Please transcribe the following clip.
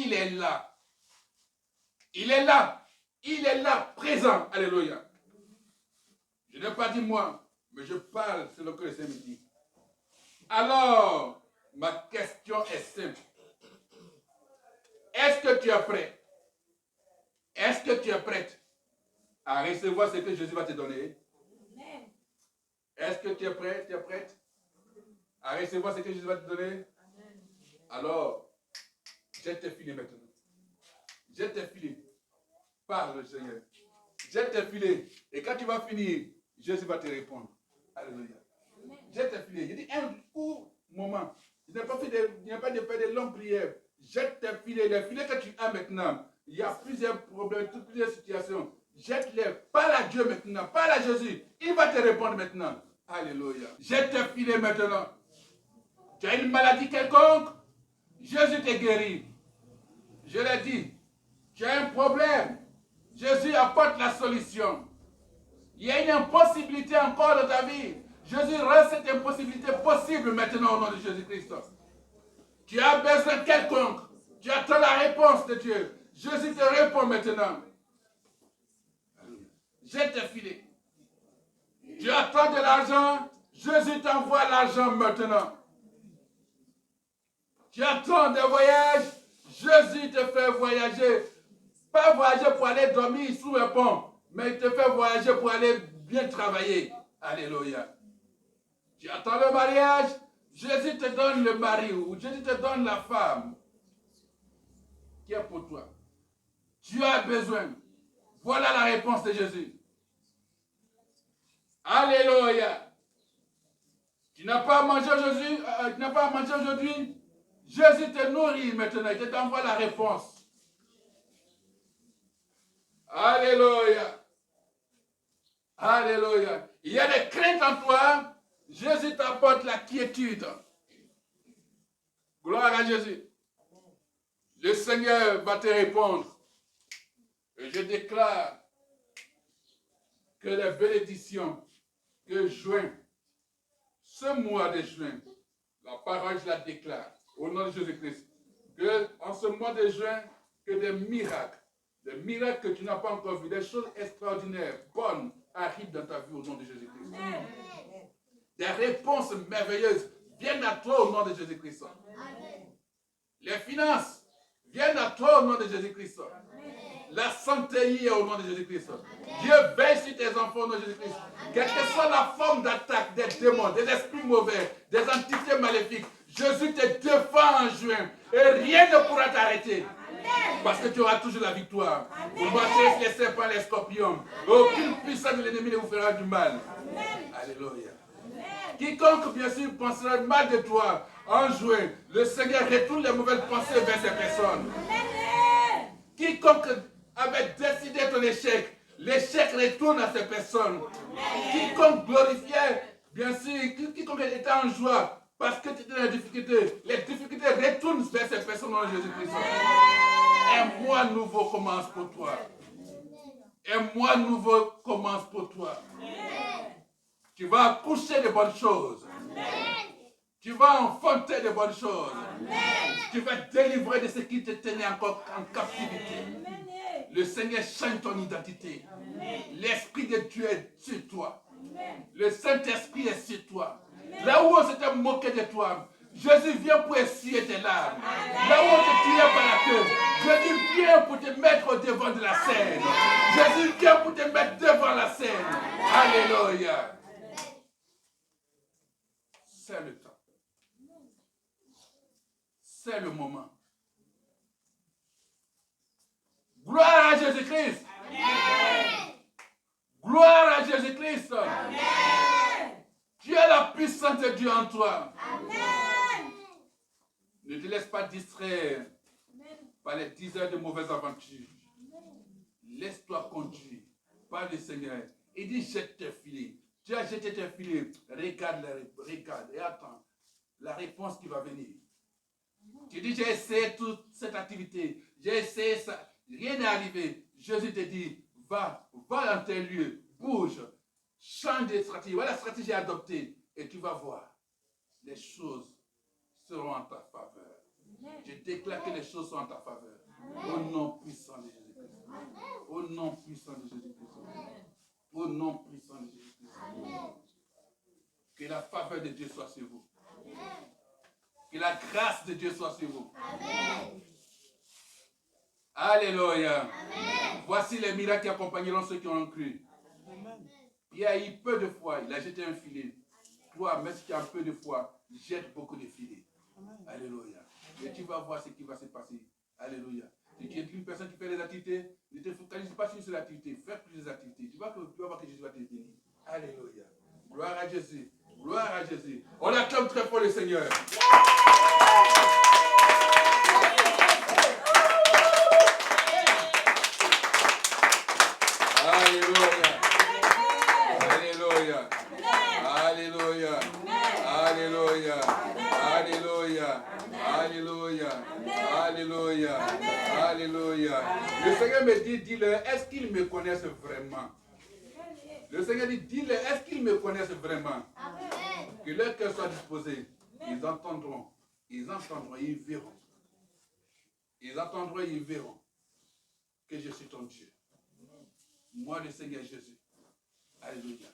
il est là. Il est là. Il est là, présent. Alléluia. Je n'ai pas dit moi, mais je parle selon ce que le Seigneur me dit. Alors, ma question est simple. Est-ce que tu es prêt? Est-ce que tu es prête à recevoir ce que Jésus va te donner? Est-ce que tu es prêt? Tu es prête à recevoir ce que Jésus va te donner? Alors, jette tes filets maintenant. Jette tes filets. Parle, Seigneur. Jette tes filets. Et quand tu vas finir, Jésus va te répondre. Alléluia. Jette tes filets. Je dis un court moment. Il n'y a pas de faire de longues prières. Jette tes filets. Les filets que tu as maintenant, il y a plusieurs problèmes, plusieurs situations. Jette-les. Parle à Dieu maintenant. Parle à Jésus. Il va te répondre maintenant. Alléluia. Jette tes filets maintenant. Tu as une maladie quelconque, Jésus te guérit. Je l'ai dit. Tu as un problème, Jésus apporte la solution. Il y a une impossibilité encore dans ta vie. Jésus rend cette impossibilité possible maintenant au nom de Jésus-Christ. Tu as besoin quelconque. Tu attends la réponse de Dieu. Jésus te répond maintenant. Jette tes filets. Tu attends de l'argent. Jésus t'envoie l'argent maintenant. Tu attends des voyages. Jésus te fait voyager. Pas voyager pour aller dormir sous un pont, mais il te fait voyager pour aller bien travailler. Alléluia. Tu attends le mariage, Jésus te donne le mari ou Jésus te donne la femme qui est pour toi. Tu as besoin. Voilà la réponse de Jésus. Alléluia. Tu n'as pas à manger aujourd'hui, Jésus te nourrit maintenant, il t'envoie la réponse. Alléluia. Alléluia. Il y a des craintes en toi. Jésus t'apporte la quiétude. Gloire à Jésus. Le Seigneur va te répondre. Et je déclare que les bénédictions que juin, ce mois de juin, la parole je la déclare au nom de Jésus-Christ, que en ce mois de juin, que des miracles que tu n'as pas encore vu, des choses extraordinaires, bonnes, arrivent dans ta vie au nom de Jésus-Christ. Des réponses merveilleuses viennent à toi au nom de Jésus-Christ. Les finances viennent à toi au nom de Jésus-Christ. La santé y est au nom de Jésus-Christ. Dieu veille sur tes enfants au nom de Jésus-Christ. Quelle que soit la forme d'attaque des démons, des esprits mauvais, des entités maléfiques, Jésus te défend en juin et rien ne pourra t'arrêter. Parce que tu auras toujours la victoire. Vous marcherez les serpents, les scorpions. Aucune puissance de l'ennemi ne vous fera du mal. Alléluia. Quiconque, bien sûr, pensera mal de toi en juin, le Seigneur retourne les mauvaises pensées vers ces personnes. Quiconque avait décidé ton échec, l'échec retourne à ces personnes. Quiconque glorifiait, bien sûr, quiconque était en joie, parce que tu étais dans la difficulté, les difficultés retournent vers ces personnes en Jésus-Christ. Un mois nouveau commence pour toi. Un mois nouveau commence pour toi. Tu vas accoucher de bonnes choses. Tu vas enfanter de bonnes choses. Tu vas délivrer de ce qui te tenait encore en captivité. Le Seigneur change ton identité. L'Esprit de Dieu est sur toi. Le Saint-Esprit est sur toi. Là où on s'était moqué de toi, Jésus vient pour essuyer tes larmes. Là où on te tirait par la queue, Jésus vient pour te mettre au devant de la scène. Jésus vient pour te mettre devant la scène. Alléluia. C'est le temps. C'est le moment. Gloire à Jésus-Christ. Gloire à Jésus-Christ. Tu as la puissance de Dieu en toi. Amen. Ne te laisse pas distraire par les 10 heures de mauvaises aventures. Laisse-toi conduire par le Seigneur. Il dit jette tes filets. Tu as jeté tes filets. Regarde et attends la réponse qui va venir. Tu dis j'ai essayé toute cette activité. J'ai essayé ça. Rien n'est arrivé. Jésus te dit va dans tes lieux. Bouge. Change de stratégie. Voilà la stratégie adoptée. Et tu vas voir. Les choses seront en ta faveur. Je déclare que les choses sont en ta faveur. Au nom puissant de Jésus-Christ. Au nom puissant de Jésus-Christ. Au nom puissant de Jésus-Christ. Que la faveur de Dieu soit sur vous. Que la grâce de Dieu soit sur vous. Amen. Alléluia. Amen. Voici les miracles qui accompagneront ceux qui ont cru. Amen. Pierre a eu peu de foi, il a jeté un filet. Toi, même si tu as un peu de foi, jette beaucoup de filets. Amen. Alléluia. Et tu vas voir ce qui va se passer. Alléluia. Si tu es une personne qui fait des activités, ne te focalise pas sur l'activité. Fais plus des activités. Tu vas voir que Jésus va te bénir. Alléluia. Gloire à Jésus. Gloire à Jésus. On acclame très fort le Seigneur. Alléluia. Alléluia. Alléluia. Alléluia. Alléluia. Alléluia. Alléluia. Alléluia. Le Seigneur me dit, dis-leur, est-ce qu'ils me connaissent vraiment? Le Seigneur dit, dis-leur, est-ce qu'ils me connaissent vraiment? Amen. Que leur cœur soit disposé. Ils entendront. Ils entendront et ils verront. Ils entendront et ils verront que je suis ton Dieu. Moi, le Seigneur Jésus. Alléluia.